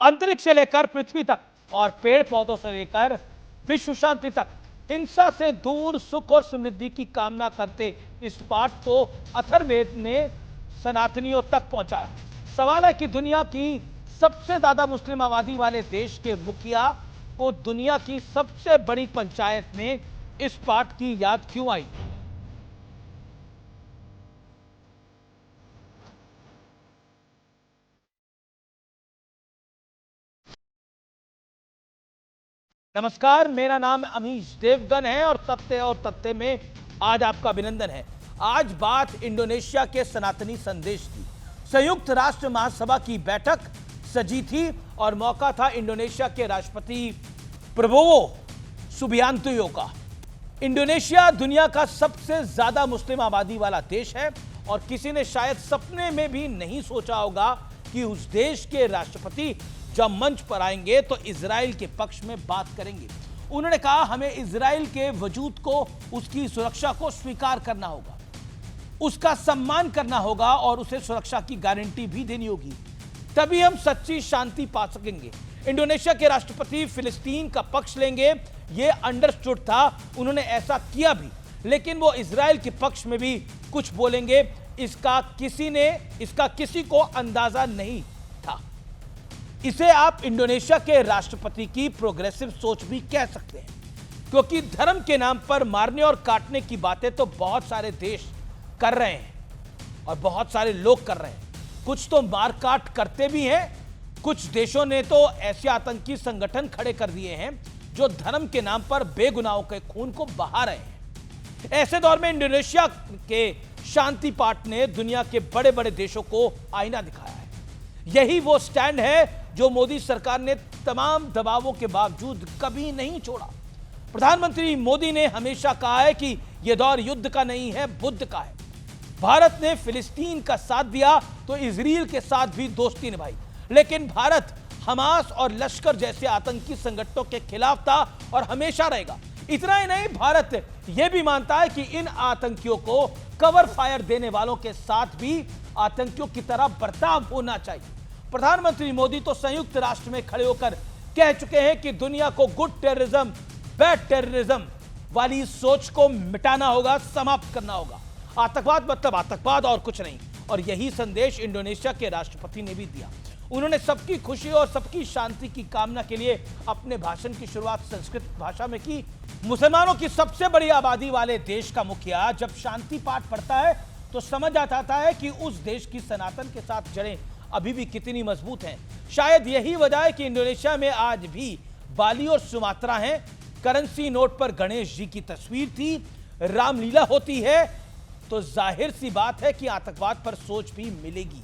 अंतरिक्ष से लेकर पृथ्वी तक और पेड़ पौधों से लेकर विश्व शांति तक हिंसा से दूर सुख और समृद्धि की कामना करते इस पाठ को अथर्ववेद ने सनातनियों तक पहुंचाया। सवाल है कि दुनिया की सबसे ज्यादा मुस्लिम आबादी वाले देश के मुखिया को दुनिया की सबसे बड़ी पंचायत में इस पाठ की याद क्यों आई। नमस्कार, मेरा नाम अमीश देवगन है और तथ्य में आज आपका अभिनंदन है। आज बात इंडोनेशिया के सनातनी संदेश की। संयुक्त राष्ट्र महासभा की बैठक सजी थी और मौका था इंडोनेशिया के राष्ट्रपति प्रबोवो सुबियांतो का। इंडोनेशिया दुनिया का सबसे ज्यादा मुस्लिम आबादी वाला देश है और किसी ने शायद सपने में भी नहीं सोचा होगा कि उस देश के राष्ट्रपति जब मंच पर आएंगे तो इजराइल के पक्ष में बात करेंगे। उन्होंने कहा हमें इजराइल के वजूद को, उसकी सुरक्षा को स्वीकार करना होगा, उसका सम्मान करना होगा और उसे सुरक्षा की गारंटी भी देनी होगी, तभी हम सच्ची शांति पा सकेंगे। इंडोनेशिया के राष्ट्रपति फिलिस्तीन का पक्ष लेंगे, यह अंडरस्टूड था, उन्होंने ऐसा किया भी, लेकिन वो इजराइल के पक्ष में भी कुछ बोलेंगे, इसका किसी को अंदाजा नहीं था। इसे आप इंडोनेशिया के राष्ट्रपति की प्रोग्रेसिव सोच भी कह सकते हैं, क्योंकि धर्म के नाम पर मारने और काटने की बातें तो बहुत सारे देश कर रहे हैं और बहुत सारे लोग कर रहे हैं। कुछ तो मार काट करते भी हैं, कुछ देशों ने तो ऐसे आतंकी संगठन खड़े कर दिए हैं जो धर्म के नाम पर बेगुनाहों के खून को बहा रहे हैं। ऐसे दौर में इंडोनेशिया के शांति पाठ ने दुनिया के बड़े बड़े देशों को आईना दिखाया है। यही वो स्टैंड है जो मोदी सरकार ने तमाम दबावों के बावजूद कभी नहीं छोड़ा। प्रधानमंत्री मोदी ने हमेशा कहा है कि यह दौर युद्ध का नहीं है, बुद्ध का है। भारत ने फिलिस्तीन का साथ दिया तो इजराइल के साथ भी दोस्ती निभाई, लेकिन भारत हमास और लश्कर जैसे आतंकी संगठनों के खिलाफ था और हमेशा रहेगा। इतना ही नहीं, भारत यह भी मानता है कि इन आतंकियों को कवर फायर देने वालों के साथ भी आतंकियों की तरह बर्ताव होना चाहिए। प्रधानमंत्री मोदी तो संयुक्त राष्ट्र में खड़े होकर कह चुके हैं कि दुनिया को गुड टेररिज्म, बैड टेररिज्म वाली सोच को मिटाना होगा, समाप्त करना होगा। आतंकवाद मतलब आतंकवाद और कुछ नहीं। और यही संदेश इंडोनेशिया के राष्ट्रपति ने भी दिया। उन्होंने सबकी खुशी और सबकी शांति की कामना के लिए अपने भाषण की शुरुआत संस्कृत भाषा में की। मुसलमानों की सबसे बड़ी आबादी वाले देश का मुखिया जब शांति पाठ पढ़ता है तो समझ आता है कि उस देश की सनातन के साथ जड़ें अभी भी कितनी मजबूत हैं। शायद यही वजह है कि इंडोनेशिया में आज भी बाली और सुमात्रा हैं। करेंसी नोट पर गणेश जी की तस्वीर थी। रामलीला होती है तो जाहिर सी बात है कि आतंकवाद पर सोच भी मिलेगी।